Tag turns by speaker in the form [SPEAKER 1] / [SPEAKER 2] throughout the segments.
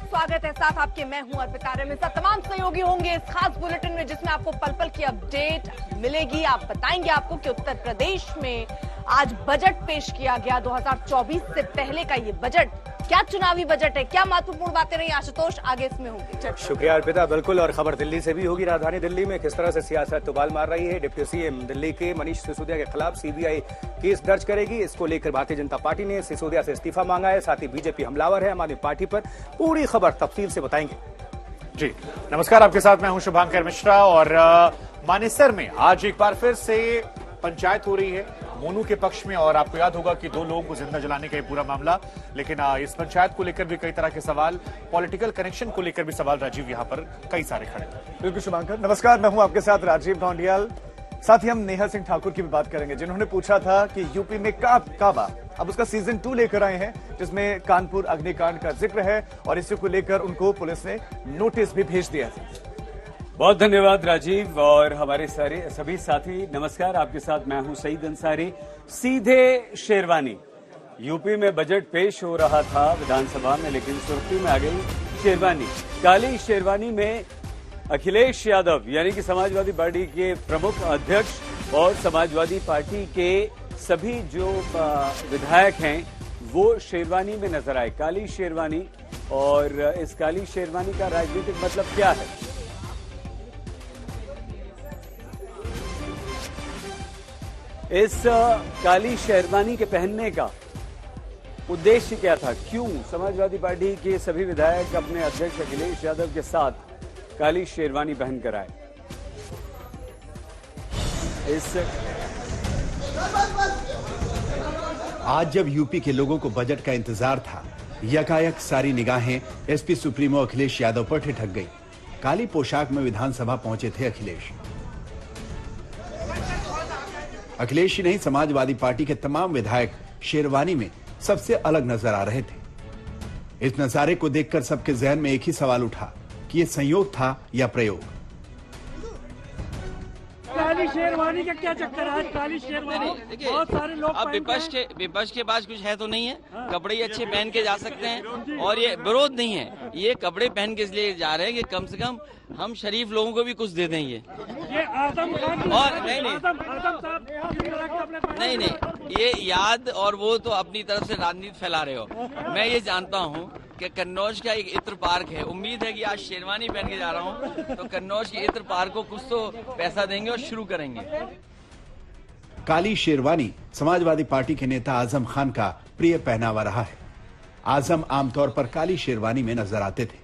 [SPEAKER 1] स्वागत है। साथ आपके मैं हूं अर्पिता रेमिसा। तमाम सहयोगी होंगे इस खास बुलेटिन में जिसमें आपको पल पल की अपडेट मिलेगी। आप बताएंगे आपको कि उत्तर प्रदेश में आज बजट पेश किया गया। 2024 से पहले का ये बजट, क्या चुनावी बजट है, क्या महत्वपूर्ण बातें रही आशुतोष, आगे इसमें होंगी।
[SPEAKER 2] शुक्रिया अर्पिता। बिल्कुल, और खबर दिल्ली से भी होगी। राजधानी दिल्ली में किस तरह से सियासत उबाल मार रही है। डिप्टी सीएम दिल्ली के मनीष सिसोदिया के खिलाफ सीबीआई केस दर्ज करेगी। इसको लेकर भारतीय जनता पार्टी ने सिसोदिया से इस्तीफा मांगा है। साथ ही बीजेपी हमलावर है आम आदमी पार्टी पर। पूरी खबर तफसील से बताएंगे।
[SPEAKER 3] जी नमस्कार, आपके साथ मैं हूं शुभांकर मिश्रा। और मानेसर में आज एक बार फिर से पंचायत हो रही है मोनू के पक्ष में। और आपको याद होगा कि 2 लोगों को जिंदा जलाने का ये पूरा मामला, लेकिन इस पंचायत को लेकर भी कई तरह के सवाल, पॉलिटिकल कनेक्शन को लेकर भी सवाल राजीव यहां पर कई सारे खड़े हैं।
[SPEAKER 4] बिल्कुल शुभांकर, नमस्कार, मैं हूं आपके साथ राजीव ढोंडियाल। साथ ही हम नेहा सिंह ठाकुर की भी बात करेंगे जिन्होंने पूछा था कि यूपी में काबा अब उसका सीजन 2 लेकर आए हैं, जिसमें कानपुर अग्निकांड का जिक्र है और इसी को लेकर उनको पुलिस ने नोटिस भी भेज दिया है।
[SPEAKER 5] बहुत धन्यवाद राजीव और हमारे सभी साथी। नमस्कार, आपके साथ मैं हूं सईद अंसारी। सीधे शेरवानी, यूपी में बजट पेश हो रहा था विधानसभा में, लेकिन सुर्खी में आ गई शेरवानी। काली शेरवानी में अखिलेश यादव यानी कि समाजवादी पार्टी के प्रमुख अध्यक्ष और समाजवादी पार्टी के सभी जो विधायक हैं वो शेरवानी में नजर आए, काली शेरवानी। और इस काली शेरवानी का राजनीतिक मतलब क्या है? इस काली शेरवानी के पहनने का उद्देश्य क्या था? क्यों समाजवादी पार्टी के सभी विधायक अपने अध्यक्ष अखिलेश यादव के साथ काली शेरवानी पहनकर आए?
[SPEAKER 6] आज जब यूपी के लोगों को बजट का इंतजार था, यकायक सारी निगाहें एसपी सुप्रीमो अखिलेश यादव पर ठिठक गई। काली पोशाक में विधानसभा पहुंचे थे अखिलेश ही नहीं, समाजवादी पार्टी के तमाम विधायक शेरवानी में सबसे अलग नजर आ रहे थे। इस नजारे को देखकर सबके जहन में एक ही सवाल उठा कि ये संयोग था या प्रयोग।
[SPEAKER 7] काली शेरवानी का क्या चक्कर है? काली शेरवानी बहुत सारे लोग,
[SPEAKER 8] अब विपक्ष के पास कुछ है तो नहीं है। कपड़े अच्छे पहन के जा सकते हैं और ये विरोध नहीं है। ये कपड़े पहन के इसलिए जा रहे हैं कि कम से कम हम शरीफ लोगों को भी कुछ दे दें। ये
[SPEAKER 7] आजम खान
[SPEAKER 8] और नहीं, ये याद और वो तो अपनी तरफ से राजनीति फैला रहे हो। मैं ये जानता हूँ कि कन्नौज का एक इत्र पार्क है। उम्मीद है कि आज शेरवानी पहन के जा रहा हूँ तो कन्नौज के इत्र पार्क को कुछ तो पैसा देंगे और शुरू करेंगे।
[SPEAKER 6] काली शेरवानी समाजवादी पार्टी के नेता आजम खान का प्रिय पहनावा रहा है। आजम आमतौर पर काली शेरवानी में नजर आते थे।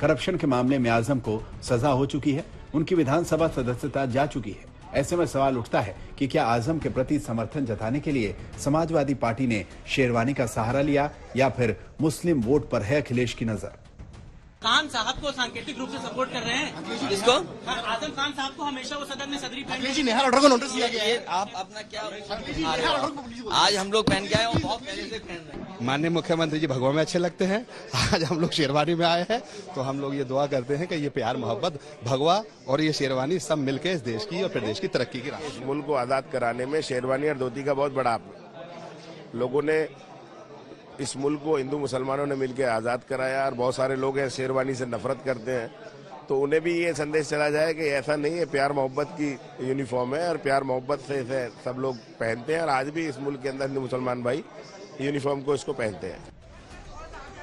[SPEAKER 6] करप्शन के मामले में आजम को सजा हो चुकी है, उनकी विधानसभा सदस्यता जा चुकी है। ऐसे में सवाल उठता है कि क्या आजम के प्रति समर्थन जताने के लिए समाजवादी पार्टी ने शेरवानी का सहारा लिया या फिर मुस्लिम वोट पर है अखिलेश की नजर?
[SPEAKER 9] खान साहब को सांकेतिक रूप से सपोर्ट कर रहे हैं।
[SPEAKER 8] इसको
[SPEAKER 9] आजम खान साहब को हमेशा वो सदन में सदरी पहन
[SPEAKER 8] को नोटिस किया गया है। आप अपना क्या आज हम लोग पहन के आए और बहुत पहले से पहन रहे हैं।
[SPEAKER 10] माननीय मुख्यमंत्री जी भगवा में अच्छे लगते हैं। आज हम लोग शेरवानी में आए हैं तो हम लोग ये दुआ करते हैं कि ये प्यार मोहब्बत, भगवा और ये शेरवानी सब मिलकर इस देश की और प्रदेश की तरक्की की राह।
[SPEAKER 11] इस मुल्क को आजाद कराने में शेरवानी और धोती का बहुत बड़ा लोगों ने इस मुल्क को हिंदू मुसलमानों ने मिलकर आजाद कराया। और बहुत सारे लोग हैं शेरवानी से नफरत करते हैं, तो उन्हें भी ये संदेश चला जाए कि ऐसा नहीं है, प्यार मोहब्बत की यूनिफॉर्म है और प्यार मोहब्बत से इसे सब लोग पहनते हैं। और आज भी इस मुल्क के अंदर हिंदू मुसलमान भाई यूनिफॉर्म को इसको पहनते हैं।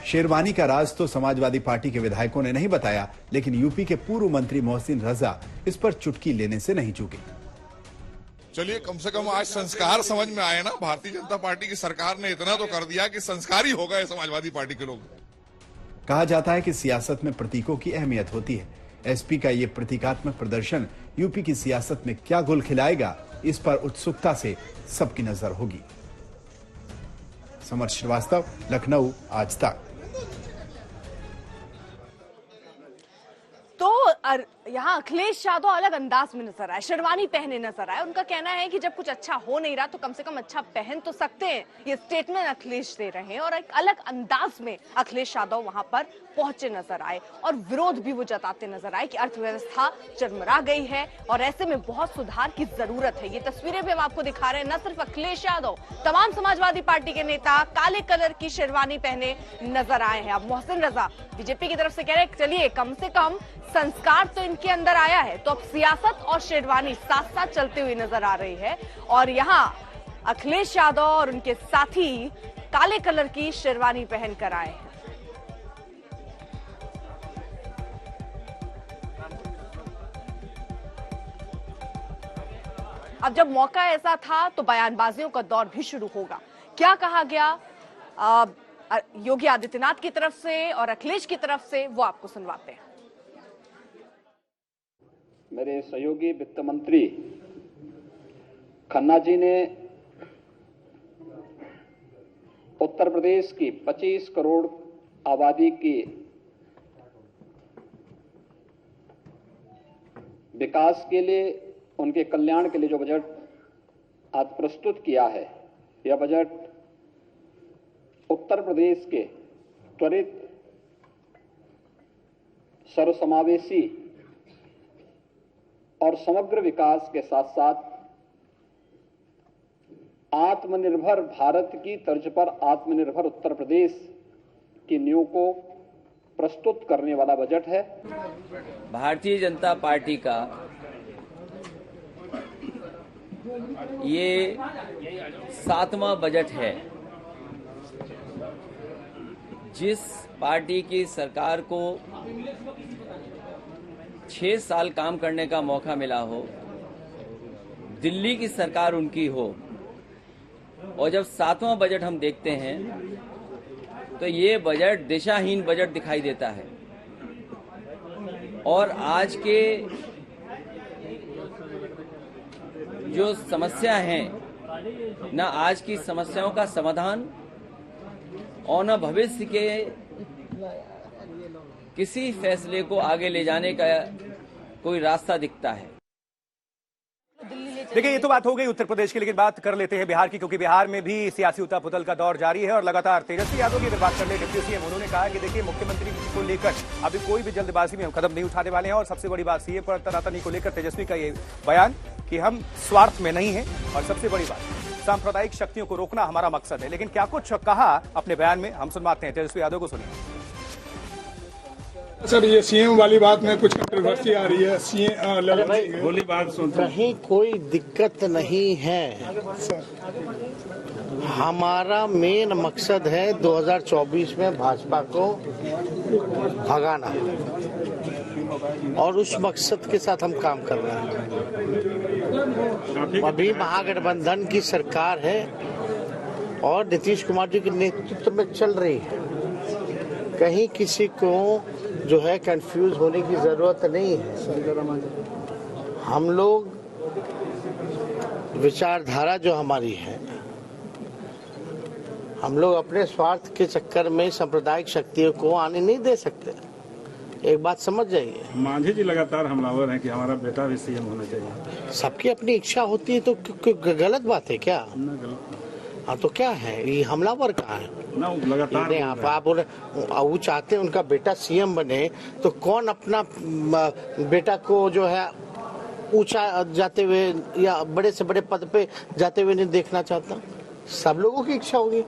[SPEAKER 6] शेरवानी का राज तो समाजवादी पार्टी के विधायकों ने नहीं बताया, लेकिन यूपी के पूर्व मंत्री मोहसिन रजा इस पर चुटकी लेने से नहीं चूके।
[SPEAKER 12] चलिए, कम से कम आज संस्कार समझ में आए ना। भारतीय जनता पार्टी की सरकार ने इतना तो कर दिया कि संस्कारी हो गए समाजवादी पार्टी के लोग।
[SPEAKER 6] कहा जाता है कि सियासत में प्रतीकों की अहमियत होती है। एसपी का ये प्रतीकात्मक प्रदर्शन यूपी की सियासत में क्या गुल खिलाएगा, इस पर उत्सुकता से सबकी नजर होगी। समर श्रीवास्तव, लखनऊ, आज तक।
[SPEAKER 1] तो यहाँ अखिलेश यादव अलग अंदाज में नजर आए, शेरवानी पहने नजर आए। उनका कहना है कि जब कुछ अच्छा हो नहीं रहा तो कम से कम अच्छा पहन तो सकते हैं। ये स्टेटमेंट अखिलेश दे रहे हैं और एक अलग अंदाज में अखिलेश यादव वहां पर पहुंचे नजर आए और विरोध भी वो जताते नजर आए कि अर्थव्यवस्था चरमरा गई है और ऐसे में बहुत सुधार की जरूरत है। ये तस्वीरें भी हम आपको दिखा रहे हैं। न सिर्फ अखिलेश यादव, तमाम समाजवादी पार्टी के नेता काले कलर की शेरवानी पहने नजर आए हैं। अब मोहसिन रजा बीजेपी की तरफ से कह रहे हैं चलिए कम से कम संस्कार तो इनके अंदर आया है, तो अब सियासत और शेरवानी साथ साथ चलते हुए नजर आ रही है। और यहाँ अखिलेश यादव और उनके साथी काले कलर की शेरवानी पहनकर आए हैं। अब जब मौका ऐसा था तो बयानबाजियों का दौर भी शुरू होगा। क्या कहा गया योगी आदित्यनाथ की तरफ से और अखिलेश की तरफ से, वो आपको सुनवाते हैं।
[SPEAKER 13] मेरे सहयोगी वित्त मंत्री खन्ना जी ने उत्तर प्रदेश की 25 करोड़ आबादी की विकास के लिए, उनके कल्याण के लिए जो बजट आज प्रस्तुत किया है, यह बजट उत्तर प्रदेश के त्वरित सर्वसमावेशी और समग्र विकास के साथ साथ आत्मनिर्भर भारत की तर्ज पर आत्मनिर्भर उत्तर प्रदेश की नींव को प्रस्तुत करने वाला बजट है।
[SPEAKER 8] भारतीय जनता पार्टी का ये 7वां बजट है। जिस पार्टी की सरकार को 6 साल काम करने का मौका मिला हो, दिल्ली की सरकार उनकी हो, और जब 7वां बजट हम देखते हैं तो ये बजट दिशाहीन बजट दिखाई देता है। और आज के जो समस्या हैं, न आज की समस्याओं का समाधान और न भविष्य के किसी फैसले को आगे ले जाने का कोई रास्ता दिखता है।
[SPEAKER 2] देखिए, ये तो बात हो गई उत्तर प्रदेश की, लेकिन बात कर लेते हैं बिहार की, क्योंकि बिहार में भी सियासी उथल-पुथल का दौर जारी है और लगातार तेजस्वी यादव की अगर बात कर ले, डिप्टी सीएम, उन्होंने कहा कि देखिए मुख्यमंत्री को लेकर अभी कोई भी जल्दबाजी में हम कदम नहीं उठाने वाले हैं। और सबसे बड़ी बात सीएम पर तनातनी को लेकर तेजस्वी का ये बयान कि हम स्वार्थ में नहीं है, और सबसे बड़ी बात सांप्रदायिक शक्तियों को रोकना हमारा मकसद है। लेकिन क्या कुछ कहा अपने बयान में, हम सुनवाते हैं तेजस्वी यादव को, सुनिए।
[SPEAKER 14] सर, ये सीएम वाली बात में कुछ कंट्रोवर्सी आ रही है। सीएम
[SPEAKER 15] बोली बात सुनते, कहीं कोई दिक्कत नहीं है। हमारा मेन मकसद है 2024 में भाजपा को भगाना, और उस मकसद के साथ हम काम कर रहे हैं। अभी महागठबंधन की सरकार है और नीतीश कुमार जी के नेतृत्व में चल रही है। कहीं किसी को जो है कंफ्यूज होने की जरूरत नहीं है। हम लोग विचारधारा जो हमारी है, हम लोग अपने स्वार्थ के चक्कर में सांप्रदायिक शक्तियों को आने नहीं दे सकते। एक बात समझ जाइए। मांझी जी लगातार हमलावर हैं कि हमारा बेटा भी सीएम होना चाहिए।
[SPEAKER 13] सबकी अपनी इच्छा होती है, तो गलत बात है क्या? हाँ, तो क्या है ये हमलावर कहाँ है?
[SPEAKER 15] लगातार
[SPEAKER 13] आप बोले वो चाहते हैं उनका बेटा सीएम बने, तो कौन अपना बेटा को जो है ऊंचा जाते हुए या बड़े से बड़े पद पे जाते हुए नहीं देखना चाहता? सब लोगों की इच्छा होगी।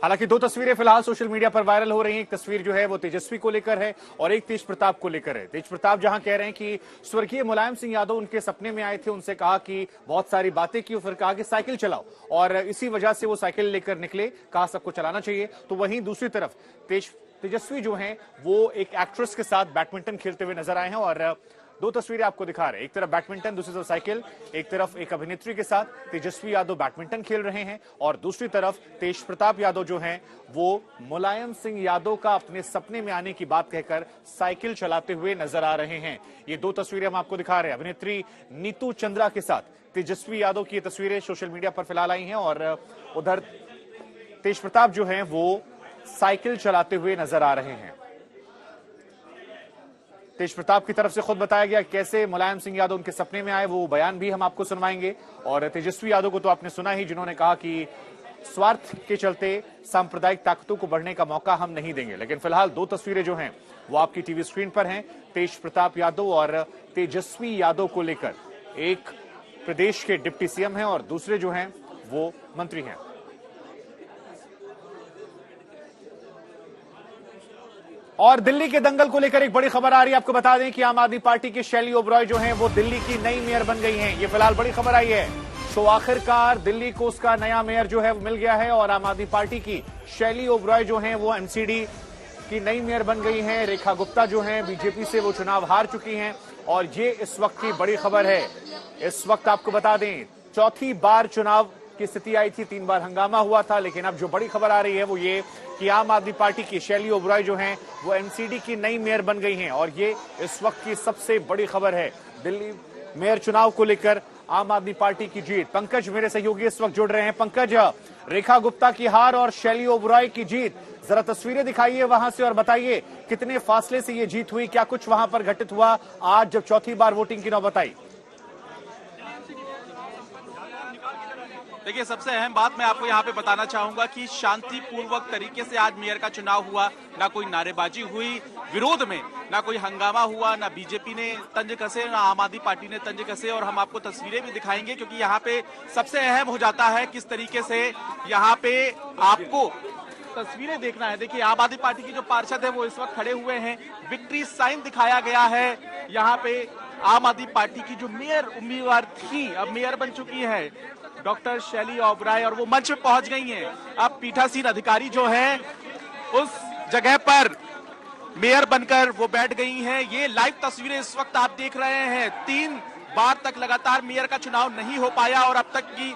[SPEAKER 3] हालांकि दो तस्वीरें फिलहाल सोशल मीडिया पर वायरल हो रही हैं। एक तस्वीर जो है वो तेजस्वी को लेकर है और एक तेज प्रताप को लेकर है। तेज प्रताप जहां कह रहे हैं कि स्वर्गीय मुलायम सिंह यादव उनके सपने में आए थे, उनसे कहा कि बहुत सारी बातें की, फिर कहा कि साइकिल चलाओ, और इसी वजह से वो साइकिल लेकर निकले, कहा सबको चलाना चाहिए। तो वहीं दूसरी तरफ तेजस्वी जो हैं वो एक एक्ट्रेस के साथ बैडमिंटन खेलते हुए नजर आए हैं, और दो तस्वीरें आपको दिखा रहे हैं। एक तरफ बैडमिंटन, दूसरी तरफ साइकिल। एक तरफ एक अभिनेत्री के साथ तेजस्वी यादव बैडमिंटन खेल रहे हैं, और दूसरी तरफ तेज प्रताप यादव जो हैं वो मुलायम सिंह यादव का अपने सपने में आने की बात कहकर साइकिल चलाते हुए नजर आ रहे हैं। ये दो तस्वीरें हम आपको दिखा रहे हैं। अभिनेत्री नीतू चंद्रा के साथ तेजस्वी यादव की तस्वीरें सोशल मीडिया पर फिलहाल आई हैं, और उधर तेज प्रताप जो है वो साइकिल चलाते हुए नजर आ रहे हैं। तेज प्रताप की तरफ से खुद बताया गया कैसे मुलायम सिंह यादव उनके सपने में आए, वो बयान भी हम आपको सुनवाएंगे। और तेजस्वी यादव को तो आपने सुना ही, जिन्होंने कहा कि स्वार्थ के चलते सांप्रदायिक ताकतों को बढ़ने का मौका हम नहीं देंगे। लेकिन फिलहाल दो तस्वीरें जो हैं वो आपकी टीवी स्क्रीन पर हैं, तेज प्रताप यादव और तेजस्वी यादव को लेकर। एक प्रदेश के डिप्टी सीएम हैं और दूसरे जो हैं वो मंत्री हैं। और दिल्ली के दंगल को लेकर एक बड़ी खबर आ रही है। आपको बता दें कि आम आदमी पार्टी की शैली ओबरॉय जो हैं वो दिल्ली की नई मेयर बन गई हैं। ये फिलहाल बड़ी खबर आई है। तो आखिरकार दिल्ली को उसका नया मेयर जो है मिल गया है और आम आदमी पार्टी की शैली ओबरॉय जो हैं वो एमसीडी की नई मेयर बन गई हैं। रेखा गुप्ता जो हैं बीजेपी से वो चुनाव हार चुकी हैं और ये इस वक्त की बड़ी खबर है। इस वक्त आपको बता दें चौथी बार चुनाव की स्थिति आई थी, 3 बार हंगामा हुआ था, लेकिन अब जो बड़ी खबर आ रही है वो ये कि आम आदमी पार्टी की शैली ओबरॉय जो हैं वो एमसीडी की नई मेयर बन गई हैं और ये इस वक्त की सबसे बड़ी खबर है। दिल्ली मेयर चुनाव को लेकर आम आदमी पार्टी की जीत। पंकज मेरे सहयोगी इस वक्त जुड़ रहे हैं। पंकज, रेखा गुप्ता की हार और शैली ओबरॉय की जीत, जरा तस्वीरें दिखाइए वहां से और बताइए कितने फासले से ये जीत हुई, क्या कुछ वहां पर घटित हुआ आज जब चौथी बार वोटिंग की नौबत आई?
[SPEAKER 16] देखिए, सबसे अहम बात मैं आपको यहाँ पे बताना चाहूंगा कि शांतिपूर्वक तरीके से आज मेयर का चुनाव हुआ। ना कोई नारेबाजी हुई विरोध में, ना कोई हंगामा हुआ, ना बीजेपी ने तंज कसे, ना आम आदमी पार्टी ने तंज कसे। और हम आपको तस्वीरें भी दिखाएंगे क्योंकि यहाँ पे सबसे अहम हो जाता है किस तरीके से यहाँ पे आपको तस्वीरें देखना है। देखिए, आम आदमी पार्टी की जो पार्षद है वो इस वक्त खड़े हुए हैं, विक्ट्री साइन दिखाया गया है। यहाँ पे आम आदमी पार्टी की जो मेयर उम्मीदवार थी अब मेयर बन चुकी है डॉक्टर शैली ओबरॉय और वो मंच पे पहुंच गई हैं। अब पीठासीन अधिकारी जो है उस जगह पर मेयर बनकर वो बैठ गई हैं। ये लाइव तस्वीरें इस वक्त आप देख रहे हैं। 3 बार तक लगातार मेयर का चुनाव नहीं हो पाया और अब तक की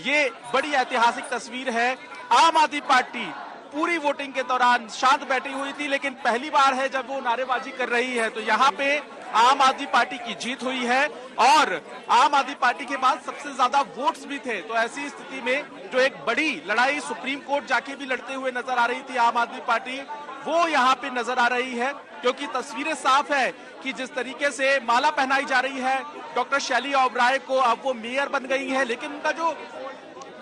[SPEAKER 16] ये बड़ी ऐतिहासिक तस्वीर है। आम आदमी पार्टी पूरी वोटिंग के दौरान शांत बैठी हुई थी, लेकिन पहली बार है जब वो नारेबाजी कर रही है। तो यहाँ पे आम आदमी पार्टी की जीत हुई है और आम आदमी पार्टी के पास सबसे ज्यादा वोट्स भी थे। तो ऐसी स्थिति में जो एक बड़ी लड़ाई सुप्रीम कोर्ट जाके भी लड़ते हुए नजर आ रही थी आम आदमी पार्टी, वो यहाँ पे नजर आ रही है क्योंकि तस्वीरें साफ है कि जिस तरीके से माला पहनाई जा रही है डॉक्टर शैली ओबरॉय को, अब वो मेयर बन गई है। लेकिन उनका जो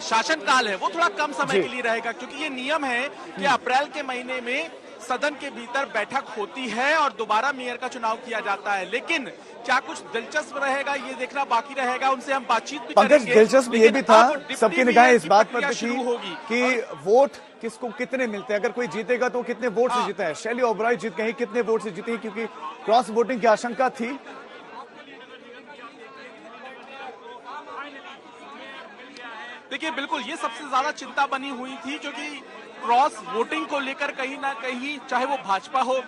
[SPEAKER 16] शासनकाल है वो थोड़ा कम समय के लिए रहेगा क्योंकि ये नियम है कि अप्रैल के महीने में सदन के भीतर बैठक होती है और दोबारा मेयर का चुनाव किया जाता है। लेकिन क्या कुछ दिलचस्प रहेगा ये देखना बाकी रहेगा। उनसे हम बातचीत भी करेंगे।
[SPEAKER 4] दिलचस्प ये भी था, सबकी निगाहें इस बात पर थी कि वोट किसको कितने मिलते हैं, अगर कोई जीतेगा तो कितने वोट से जीता है। शैली ओबरॉय जीत गई, कितने वोट से जीती, क्योंकि क्रॉस वोटिंग की आशंका थी।
[SPEAKER 16] देखिए, बिल्कुल ये सबसे ज्यादा चिंता बनी हुई थी क्योंकि क्रॉस वोटिंग को लेकर कहीं ना कहीं चाहे वो भाजपा हो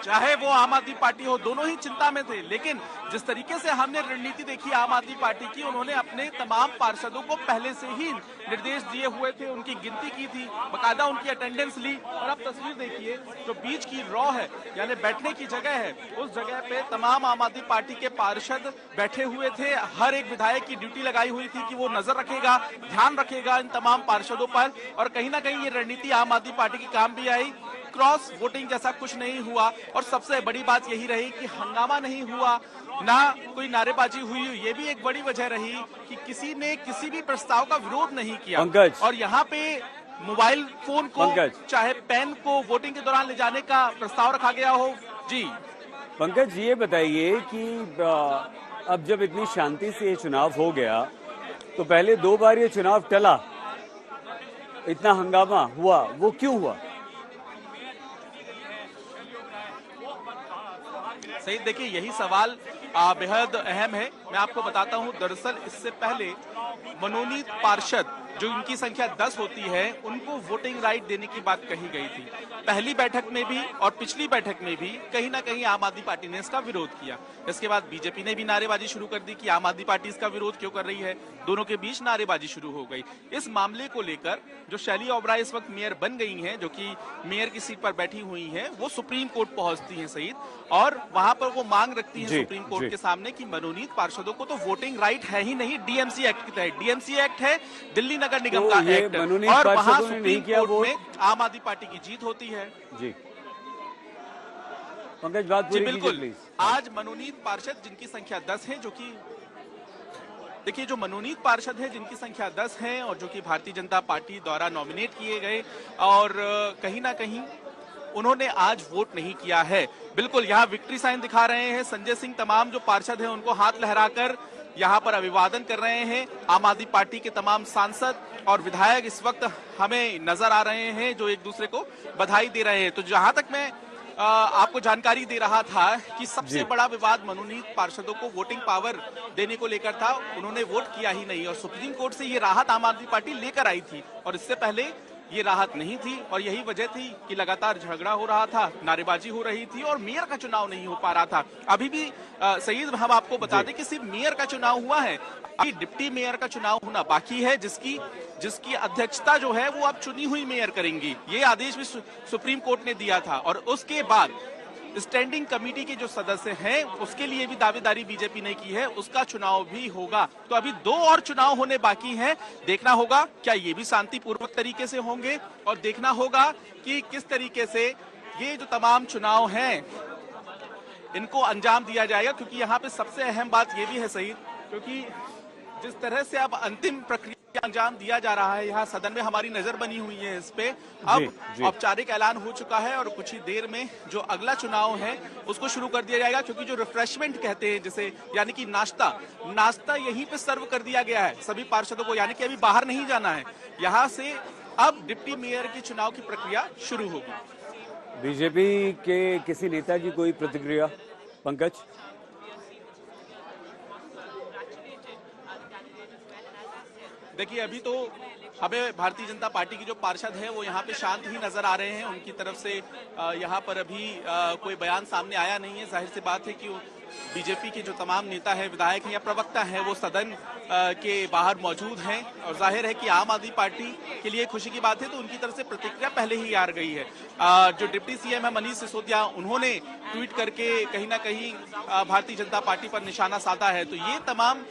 [SPEAKER 16] चाहे वो आम आदमी पार्टी हो, दोनों ही चिंता में थे। लेकिन जिस तरीके से हमने रणनीति देखी आम आदमी पार्टी की, उन्होंने अपने तमाम पार्षदों को पहले से ही निर्देश दिए हुए थे, उनकी गिनती की थी, बकायदा उनकी अटेंडेंस ली। और अब तस्वीर देखिए, जो बीच की रॉ है यानी बैठने की जगह है, उस जगह पे तमाम आम आदमी पार्टी के पार्षद बैठे हुए थे। हर एक विधायक की ड्यूटी लगाई हुई थी कि वो नजर रखेगा, ध्यान रखेगा इन तमाम पार्षदों पर। और कहीं ना कहीं ये रणनीति आम आदमी पार्टी की काम भी आई। क्रॉस वोटिंग जैसा कुछ नहीं हुआ और सबसे बड़ी बात यही रही कि हंगामा नहीं हुआ, ना कोई नारेबाजी हुई। ये भी एक बड़ी वजह रही कि किसी ने किसी भी प्रस्ताव का विरोध नहीं किया। और यहाँ पे मोबाइल फोन को चाहे पेन को वोटिंग के दौरान ले जाने का प्रस्ताव रखा गया हो। जी
[SPEAKER 5] पंकज, ये बताइए कि अब जब इतनी शांति से ये चुनाव हो गया तो पहले 2 बार ये चुनाव टला, इतना हंगामा हुआ, वो क्यों हुआ?
[SPEAKER 16] सही, देखिए यही सवाल बेहद अहम है। मैं आपको बताता हूं, दरअसल इससे पहले मनोनीत पार्षद जो इनकी संख्या 10 होती है उनको वोटिंग राइट देने की बात कही गई थी। पहली बैठक में भी और पिछली बैठक में भी कहीं ना कहीं आम आदमी पार्टी ने इसका विरोध किया। इसके बाद बीजेपी ने भी नारेबाजी शुरू कर दी कि आम आदमी पार्टी इसका विरोध क्यों कर रही है। दोनों के बीच नारेबाजी शुरू हो गई। इस मामले को लेकर जो शैली ओबरॉय इस वक्त मेयर बन गई हैं, जो कि मेयर की सीट पर बैठी हुई हैं, वो सुप्रीम कोर्ट पहुंचती हैं सईद, और वहां पर वो मांग रखती है सुप्रीम कोर्ट के सामने कि मनोनीत पार्षदों को तो वोटिंग राइट है ही नहीं, डीएमसी एक्ट के तहत। डीएमसी एक्ट है दिल्ली नगर निगम का एक्ट, और वहां सुप्रीम कोर्ट में आम आदमी पार्टी की जीत होती है।
[SPEAKER 5] जी पंकज बात
[SPEAKER 16] जी
[SPEAKER 5] पूरी कीजिए
[SPEAKER 16] बिल्कुल।
[SPEAKER 5] प्लीज।
[SPEAKER 16] आज मनोनीत पार्षद जिनकी संख्या 10 है, जो कि देखिए जो मनोनीत पार्षद है जिनकी संख्या 10 है और जो कि भारतीय जनता पार्टी द्वारा नॉमिनेट किए गए और कहीं ना कहीं उन्होंने आज वोट नहीं किया है। बिल्कुल यहाँ विक्ट्री साइन दिखा रहे हैं संजय सिंह, तमाम जो पार्षद हैं उनको हाथ लहराकर यहाँ पर अभिवादन कर रहे हैं। आम आदमी पार्टी के तमाम सांसद और विधायक इस वक्त हमें नजर आ रहे हैं जो एक दूसरे को बधाई दे रहे हैं। तो जहां तक मैं आपको जानकारी दे रहा था कि सबसे बड़ा विवाद मनोनीत पार्षदों को वोटिंग पावर देने को लेकर था, उन्होंने वोट किया ही नहीं और सुप्रीम कोर्ट से ये राहत आम आदमी पार्टी लेकर आई थी और इससे पहले ये राहत नहीं थी और यही वजह थी कि लगातार झगड़ा हो रहा था, नारेबाजी हो रही थी और मेयर का चुनाव नहीं हो पा रहा था। अभी भी सईद हम आपको बता दें कि सिर्फ मेयर का चुनाव हुआ है, अभी डिप्टी मेयर का चुनाव होना बाकी है जिसकी अध्यक्षता जो है वो अब चुनी हुई मेयर करेंगी। ये आदेश भी सुप्रीम कोर्ट ने दिया था और उसके बाद स्टैंडिंग कमेटी के जो सदस्य हैं उसके लिए भी दावेदारी बीजेपी ने की है, उसका चुनाव भी होगा। तो अभी 2 और चुनाव होने बाकी हैं, देखना होगा क्या ये भी शांतिपूर्वक तरीके से होंगे और देखना होगा कि किस तरीके से ये जो तमाम चुनाव हैं इनको अंजाम दिया जाएगा। क्योंकि यहाँ पे सबसे अहम बात ये भी है सही, क्योंकि जिस तरह से अब अंतिम प्रक्रिया अंजाम दिया जा रहा है, यहाँ सदन में हमारी नजर बनी हुई है इस पे। अब औपचारिक ऐलान हो चुका है और कुछ ही देर में जो अगला चुनाव है उसको शुरू कर दिया जाएगा। क्योंकि जो रिफ्रेशमेंट कहते हैं जिसे, यानी कि नाश्ता यहीं पे सर्व कर दिया गया है सभी पार्षदों को, यानी कि अभी बाहर नहीं जाना है। यहाँ से अब डिप्टी मेयर के चुनाव की प्रक्रिया शुरू होगी।
[SPEAKER 5] बीजेपी के किसी नेता की कोई प्रतिक्रिया पंकज?
[SPEAKER 16] देखिए अभी तो हमें भारतीय जनता पार्टी की जो पार्षद है वो यहाँ पे शांत ही नजर आ रहे हैं। उनकी तरफ से यहाँ पर अभी कोई बयान सामने आया नहीं है। जाहिर सी बात है कि बीजेपी के जो तमाम नेता है, विधायक हैं या प्रवक्ता हैं वो सदन के बाहर मौजूद हैं और जाहिर है कि आम आदमी पार्टी के लिए खुशी की बात है तो उनकी तरफ से प्रतिक्रिया पहले ही आ गई है। जो डिप्टी सीएम है मनीष सिसोदिया, उन्होंने ट्वीट करके कहीं ना कहीं भारतीय जनता पार्टी पर निशाना साधा है। तो ये तमाम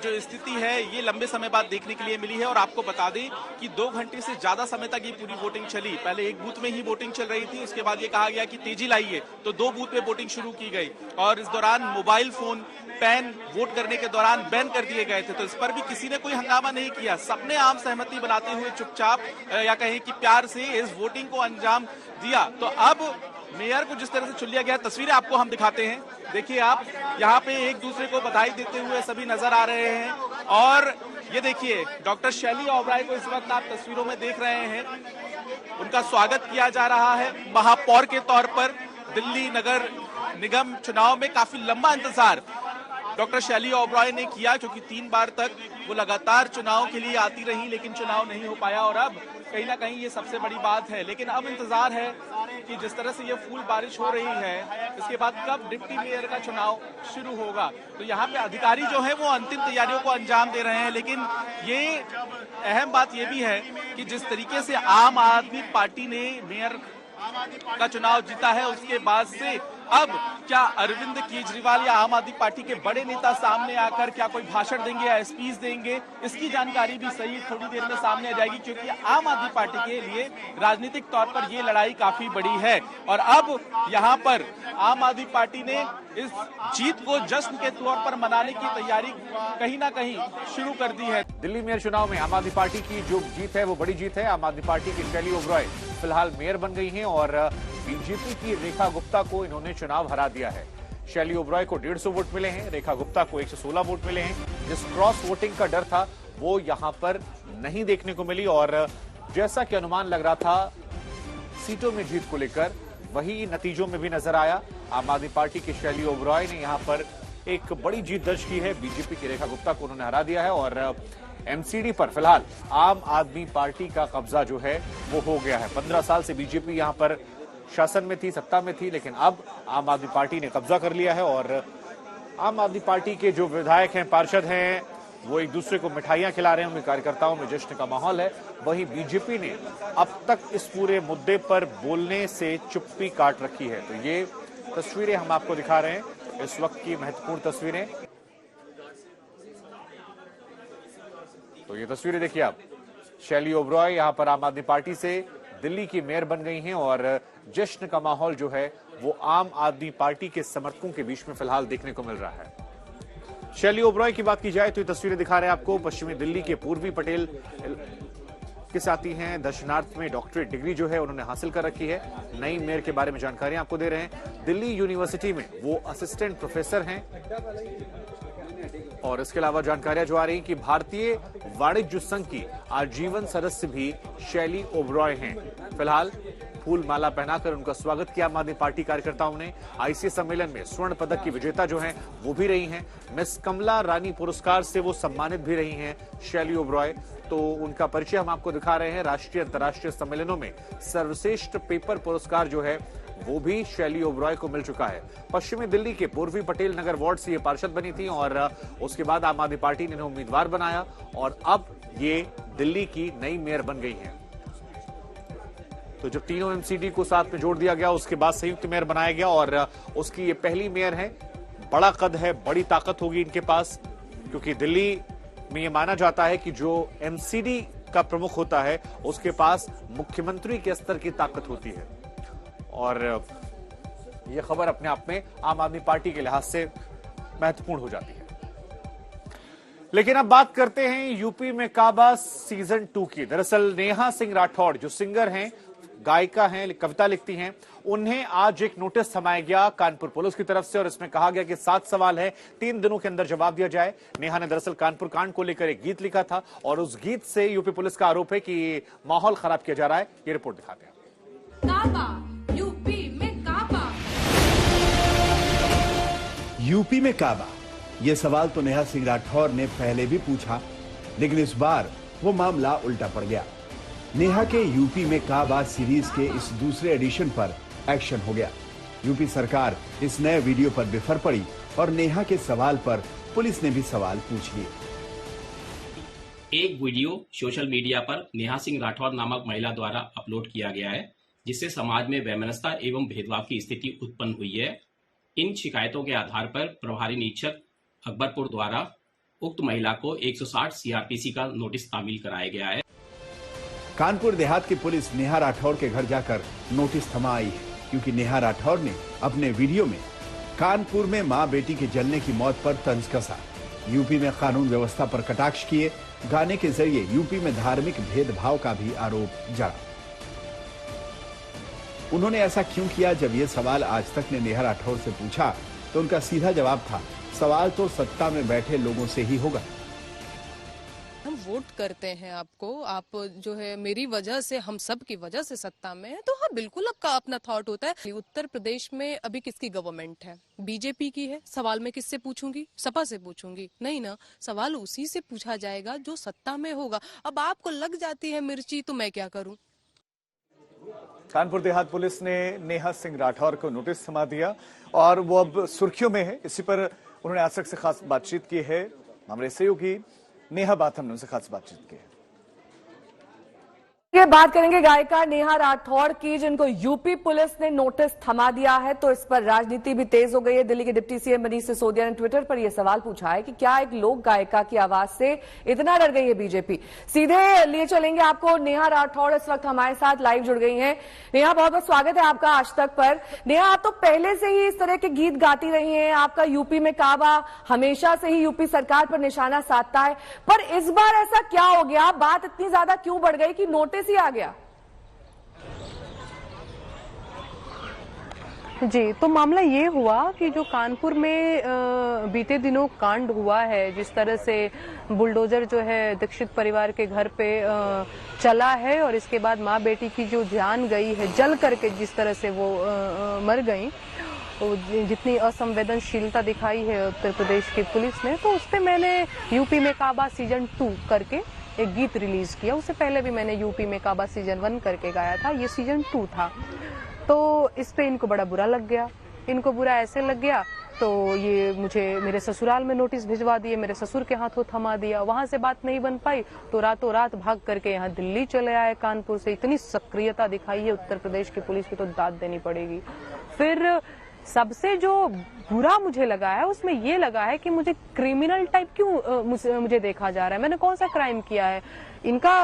[SPEAKER 16] जो स्थिति है ये लंबे समय बाद देखने के लिए मिली है। और आपको बता दें कि 2 घंटे से ज्यादा समय तक ये पूरी वोटिंग चली। पहले एक बूथ में ही वोटिंग चल रही थी, उसके बाद ये कहा गया कि तेजी लाइए, तो 2 बूथ में वोटिंग शुरू की गई और इस दौरान मोबाइल फोन, पेन वोट करने के दौरान बैन कर दिए गए थे। तो इस पर भी किसी ने कोई हंगामा नहीं किया, सबने आम सहमति बनाते हुए चुपचाप या कहें कि प्यार से इस वोटिंग को अंजाम दिया। तो अब मेयर को जिस तरह से चुन लिया गया, तस्वीरें आपको हम दिखाते हैं। देखिए आप यहाँ पे एक दूसरे को बधाई देते हुए सभी नजर आ रहे हैं और ये देखिए डॉक्टर शैली ओबराय को इस वक्त आप तस्वीरों में देख रहे हैं, उनका स्वागत किया जा रहा है महापौर के तौर पर। दिल्ली नगर निगम चुनाव में काफी लंबा इंतजार डॉक्टर शैली ओबराय ने किया, क्योंकि 3 बार तक वो लगातार चुनाव के लिए आती रही लेकिन चुनाव नहीं हो पाया और अब कहीं ना कहीं ये सबसे बड़ी बात है। लेकिन अब इंतजार है कि जिस तरह से ये फूल बारिश हो रही है इसके बाद कब डिप्टी मेयर का चुनाव शुरू होगा। तो यहाँ पे अधिकारी जो है वो अंतिम तैयारियों को अंजाम दे रहे हैं। लेकिन ये अहम बात ये भी है कि जिस तरीके से आम आदमी पार्टी ने मेयर का चुनाव जीता है उसके बाद से अब क्या अरविंद केजरीवाल या आम आदमी पार्टी के बड़े नेता सामने आकर क्या कोई भाषण देंगे या स्पीच देंगे, इसकी जानकारी भी सही थोड़ी देर में सामने आ जाएगी। क्योंकि आम आदमी पार्टी के लिए राजनीतिक तौर पर ये लड़ाई काफी बड़ी है और अब यहाँ पर आम आदमी पार्टी ने इस जीत को जश्न के तौर पर मनाने की तैयारी कहीं ना कहीं शुरू कर दी है।
[SPEAKER 3] दिल्ली मेयर चुनाव में आम आदमी पार्टी की जो जीत है वो बड़ी जीत है। आम आदमी पार्टी की शैली ओबराय फिलहाल मेयर बन गई हैं और बीजेपी की रेखा गुप्ता को इन्होंने चुनाव हरा दिया है। शैली ओबराय को 150 वोट मिले हैं, रेखा गुप्ता को 116 वोट मिले हैं। जिस क्रॉस वोटिंग का डर था वो यहां पर नहीं देखने को मिली और जैसा कि अनुमान लग रहा था सीटों में जीत को लेकर, वही नतीजों में भी नजर आया। आम आदमी पार्टी की शैली ओबराय ने यहां पर एक बड़ी जीत दर्ज की है। बीजेपी की रेखा गुप्ता को उन्होंने हरा दिया है और एमसीडी पर फिलहाल आम आदमी पार्टी का कब्जा जो है वो हो गया है। 15 साल से बीजेपी यहां पर शासन में थी, सत्ता में थी, लेकिन अब आम आदमी पार्टी ने कब्जा कर लिया है और आम आदमी पार्टी के जो विधायक हैं, पार्षद हैं, वो एक दूसरे को मिठाइयां खिला रहे हैं। उनके कार्यकर्ताओं में जश्न का माहौल है। वहीं बीजेपी ने अब तक इस पूरे मुद्दे पर बोलने से चुप्पी काट रखी है। तो ये तस्वीरें हम आपको दिखा रहे हैं, इस वक्त की महत्वपूर्ण तस्वीरें। तो ये तस्वीरें देखिए आप, शैली ओबराय यहां पर आम आदमी पार्टी से दिल्ली की मेयर बन गई हैं और जश्न का माहौल जो है वो आम आदमी पार्टी के समर्थकों के बीच में फिलहाल देखने को मिल रहा है। शैली ओबरॉय की बात की जाए तो ये तस्वीरें दिखा रहे हैं आपको। पश्चिमी दिल्ली के पूर्वी पटेल के साथी हैं। दर्शनार्थ में डॉक्टरेट डिग्री जो है उन्होंने हासिल कर रखी है। नई मेयर के बारे में जानकारी आपको दे रहे हैं। दिल्ली यूनिवर्सिटी में वो असिस्टेंट प्रोफेसर हैं। और इसके अलावा जानकारियां जो आ रही कि भारतीय वाणिज्य संघ की आजीवन सदस्य भी शैली ओबरॉय हैं। फिलहाल फूल माला पहनाकर उनका स्वागत किया आम आदमी पार्टी कार्यकर्ताओं ने। आईसीए सम्मेलन में स्वर्ण पदक की विजेता जो हैं वो भी रही हैं। मिस कमला रानी पुरस्कार से वो सम्मानित भी रही हैं शैली ओबरॉय। तो उनका परिचय हम आपको दिखा रहे हैं। राष्ट्रीय अंतर्राष्ट्रीय सम्मेलनों में सर्वश्रेष्ठ पेपर पुरस्कार जो है वो भी शैली ओबरॉय को मिल चुका है। पश्चिमी दिल्ली के पूर्वी पटेल नगर वार्ड से ये पार्षद बनी थी और उसके बाद आम आदमी पार्टी ने इन्हें उम्मीदवार बनाया और अब ये दिल्ली की नई मेयर बन गई हैं। तो जब तीनों एमसीडी को साथ में जोड़ दिया गया उसके बाद संयुक्त मेयर बनाया गया और उसकी ये पहली मेयर है। बड़ा कद है, बड़ी ताकत होगी इनके पास, क्योंकि दिल्ली में ये माना जाता है कि जो एमसीडी का प्रमुख होता है उसके पास मुख्यमंत्री के स्तर की ताकत होती है। और यह खबर अपने आप में आम आदमी पार्टी के लिहाज से महत्वपूर्ण हो जाती है। लेकिन अब बात करते हैं यूपी में काबा सीजन 2 की। दरअसल नेहा सिंह राठौड़ जो सिंगर हैं, गायिका हैं, कविता लिखती हैं, उन्हें आज एक नोटिस थमाया गया कानपुर पुलिस की तरफ से और इसमें कहा गया कि 7 सवाल है, 3 दिनों के अंदर जवाब दिया जाए। नेहा ने दरअसल कानपुर कांड को लेकर एक गीत लिखा था और उस गीत से यूपी पुलिस का आरोप है कि माहौल खराब किया जा रहा है। ये रिपोर्ट दिखाते हैं।
[SPEAKER 6] यूपी में काबा, ये सवाल तो नेहा सिंह राठौर ने पहले भी पूछा, लेकिन इस बार वो मामला उल्टा पड़ गया। नेहा के यूपी में काबा सीरीज के इस दूसरे एडिशन पर एक्शन हो गया। यूपी सरकार इस नए वीडियो पर बिफर पड़ी और नेहा के सवाल पर पुलिस ने भी सवाल पूछ लिए।
[SPEAKER 17] एक वीडियो सोशल मीडिया पर नेहा सिंह राठौर नामक महिला द्वारा अपलोड किया गया है, जिससे समाज में वैमनस्यता एवं भेदभाव की स्थिति उत्पन्न हुई है। इन शिकायतों के आधार पर प्रभारी निरीक्षक अकबरपुर द्वारा उक्त महिला को 160 सीआरपीसी का नोटिस तामील कराया गया है।
[SPEAKER 6] कानपुर देहात की पुलिस नेहा राठौर के घर जाकर नोटिस थमा आई है, क्योंकि नेहा राठौर ने अपने वीडियो में कानपुर में मां बेटी के जलने की मौत पर तंज कसा, यूपी में कानून व्यवस्था पर कटाक्ष किए, गाने के जरिए यूपी में धार्मिक भेदभाव का भी आरोप जड़ा। उन्होंने ऐसा क्यों किया? जब ये सवाल आज तक ने नेहा राठौर से पूछा तो उनका सीधा जवाब था, सवाल तो सत्ता में बैठे लोगों से ही होगा।
[SPEAKER 18] हम वोट करते हैं आपको, आप जो है मेरी वजह से, हम सब की वजह से सत्ता में है, तो हाँ बिल्कुल आपका अपना थॉट होता है। उत्तर प्रदेश में अभी किसकी गवर्नमेंट है? बीजेपी की है। सवाल मैं किससे पूछूंगी? सपा से पूछूंगी? नहीं ना, सवाल उसी से पूछा जाएगा जो सत्ता में होगा। अब आपको लग जाती है मिर्ची तो मैं क्या करूं?
[SPEAKER 4] कानपुर देहात पुलिस ने नेहा सिंह राठौर को नोटिस थमा दिया और वो अब सुर्खियों में है। इसी पर उन्होंने आज तक से खास बातचीत की है। हमारे सहयोगी नेहा बाथम ने उनसे खास बातचीत की है।
[SPEAKER 1] ये बात करेंगे गायिका नेहा राठौड़ की, जिनको यूपी पुलिस ने नोटिस थमा दिया है, तो इस पर राजनीति भी तेज हो गई है। दिल्ली के डिप्टी सीएम मनीष सिसोदिया ने ट्विटर पर यह सवाल पूछा है कि क्या एक लोक गायिका की आवाज से इतना डर गई है बीजेपी? सीधे लिए चलेंगे आपको। नेहा राठौड़ इस वक्त हमारे साथ लाइव जुड़ गई हैं। नेहा, बहुत बहुत स्वागत है आपका आज तक पर। नेहा, आप तो पहले से ही इस तरह के गीत गाती रही हैं। आपका यूपी में काबा हमेशा से ही यूपी सरकार पर निशाना साधता है, पर इस बार ऐसा क्या हो गया? बात इतनी ज्यादा क्यों बढ़ गई कि नोटिस ही आ गया?
[SPEAKER 18] जी, तो मामला ये हुआ कि जो कानपुर में बीते दिनों कांड हुआ है, जिस तरह से बुलडोजर जो है दीक्षित परिवार के घर पे चला है और इसके बाद माँ बेटी की जो जान गई है, जल करके जिस तरह से वो मर गई, जितनी असंवेदनशीलता दिखाई है उत्तर प्रदेश की पुलिस ने, तो उस पर मैंने यूपी में काबा सीजन 2 करके एक गीत रिलीज किया। उससे पहले भी मैंने यूपी में काबा सीजन 1 करके गाया था, ये सीजन 2 था। तो इस पे इनको बड़ा बुरा लग गया। इनको बुरा ऐसे लग गया तो ये मुझे मेरे ससुराल में नोटिस भिजवा दिए, मेरे ससुर के हाथों थमा दिया। वहां से बात नहीं बन पाई तो रातों रात भाग करके यहाँ दिल्ली चले आए कानपुर से। इतनी सक्रियता दिखाई है उत्तर प्रदेश की पुलिस की तो दाद देनी पड़ेगी। फिर सबसे जो बुरा मुझे लगा है उसमें ये लगा है कि मुझे क्रिमिनल टाइप क्यों मुझे देखा जा रहा है। मैंने कौन सा क्राइम किया है? इनका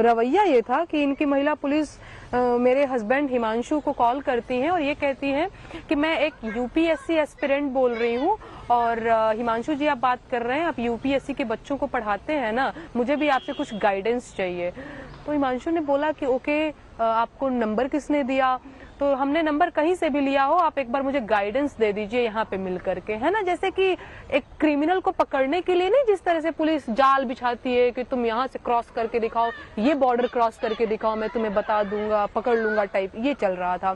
[SPEAKER 18] रवैया ये था कि इनकी महिला पुलिस मेरे हस्बैंड हिमांशु को कॉल करती हैं और ये कहती हैं कि मैं एक यूपीएससी एस्पिरेंट बोल रही हूँ और हिमांशु जी आप बात कर रहे हैं, आप यूपीएससी के बच्चों को पढ़ाते हैं ना, मुझे भी आपसे कुछ गाइडेंस चाहिए। तो हिमांशु ने बोला कि ओके, आपको नंबर किसने दिया? तो हमने नंबर कहीं से भी लिया हो, आप एक बार मुझे गाइडेंस दे दीजिए यहाँ पे मिल करके, है ना। जैसे कि एक क्रिमिनल को पकड़ने के लिए नहीं, जिस तरह से पुलिस जाल बिछाती है कि तुम यहाँ से क्रॉस करके दिखाओ, ये बॉर्डर क्रॉस करके दिखाओ, मैं तुम्हें बता दूंगा, पकड़ लूंगा टाइप, ये चल रहा था।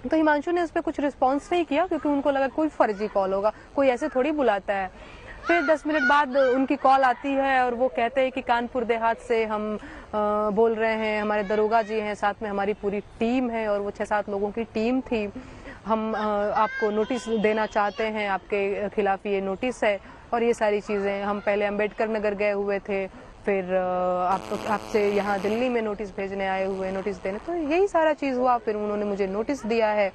[SPEAKER 18] तो हिमांशु ने उस पर कुछ रिस्पॉन्स नहीं किया क्योंकि उनको लगा कोई फर्जी कॉल होगा, कोई ऐसे थोड़ी बुलाता है। फिर 10 मिनट बाद उनकी कॉल आती है और वो कहते हैं कि कानपुर देहात से हम बोल रहे हैं, हमारे दरोगा जी हैं, साथ में हमारी पूरी टीम है और वो 6-7 लोगों की टीम थी। हम आपको नोटिस देना चाहते हैं, आपके खिलाफ ये नोटिस है और ये सारी चीज़ें। हम पहले अम्बेडकर नगर गए हुए थे, फिर आपसे यहाँ दिल्ली में नोटिस भेजने आए हुए, नोटिस देने, तो यही सारा चीज़ हुआ। फिर उन्होंने मुझे नोटिस दिया है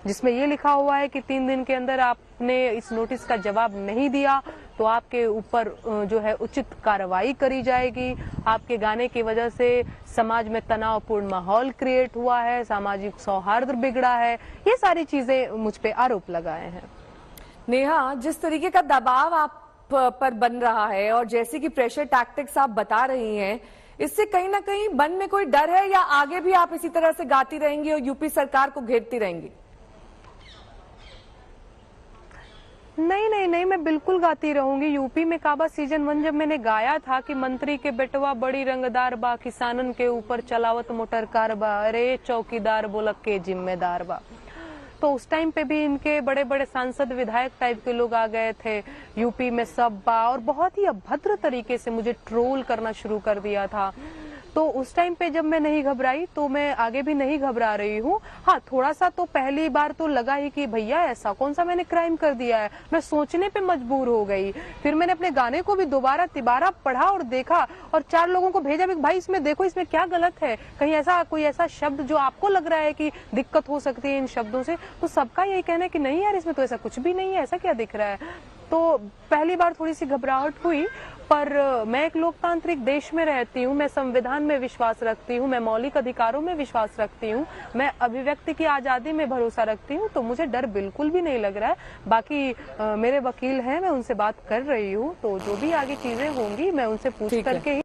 [SPEAKER 18] जिसमें ये लिखा हुआ है कि 3 दिन के अंदर आपने इस नोटिस का जवाब नहीं दिया तो आपके ऊपर जो है उचित कार्रवाई करी जाएगी। आपके गाने की वजह से समाज में तनावपूर्ण माहौल क्रिएट हुआ है, सामाजिक सौहार्द बिगड़ा है, ये सारी चीजें मुझ पे आरोप लगाए हैं।
[SPEAKER 1] नेहा, जिस तरीके का दबाव आप पर बन रहा है और जैसे कि प्रेशर टैक्टिक्स आप बता रही हैं, इससे कहीं ना कहीं मन में कोई डर है या आगे भी आप इसी तरह से गाती रहेंगी और यूपी सरकार को घेरती रहेंगी?
[SPEAKER 18] नहीं, मैं बिल्कुल गाती रहूंगी। यूपी में काबा सीजन 1 जब मैंने गाया था कि मंत्री के बेटवा बड़ी रंगदार बा, किसानन के ऊपर चलावत मोटर कार बा, अरे चौकीदार बोलक के जिम्मेदार बा, तो उस टाइम पे भी इनके बड़े बड़े सांसद विधायक टाइप के लोग आ गए थे यूपी में सब बा और बहुत ही अभद्र तरीके से मुझे ट्रोल करना शुरू कर दिया था। तो उस टाइम पे जब मैं नहीं घबराई तो मैं आगे भी नहीं घबरा रही हूँ। हाँ, थोड़ा सा तो पहली बार तो लगा ही कि भैया ऐसा कौन सा मैंने क्राइम कर दिया है, मैं सोचने पे मजबूर हो गई। फिर मैंने अपने गाने को भी दोबारा तिबारा पढ़ा और देखा और 4 लोगों को भेजा भी, भाई इसमें देखो, इसमें क्या गलत है, कहीं ऐसा कोई ऐसा शब्द जो आपको लग रहा है कि दिक्कत हो सकती है इन शब्दों से, तो सबका यही कहना है कि नहीं यार इसमें तो ऐसा कुछ भी नहीं है, ऐसा क्या दिख रहा है। तो पहली बार थोड़ी सी घबराहट हुई, पर मैं एक लोकतांत्रिक देश में रहती हूँ, मैं संविधान में विश्वास रखती हूँ, मैं मौलिक अधिकारों में विश्वास रखती हूँ, मैं अभिव्यक्ति की आजादी में भरोसा रखती हूँ, तो मुझे डर बिल्कुल भी नहीं लग रहा है। बाकी मेरे वकील हैं, मैं उनसे बात कर रही हूँ, तो जो भी आगे चीजें होंगी मैं उनसे पूछ करके ही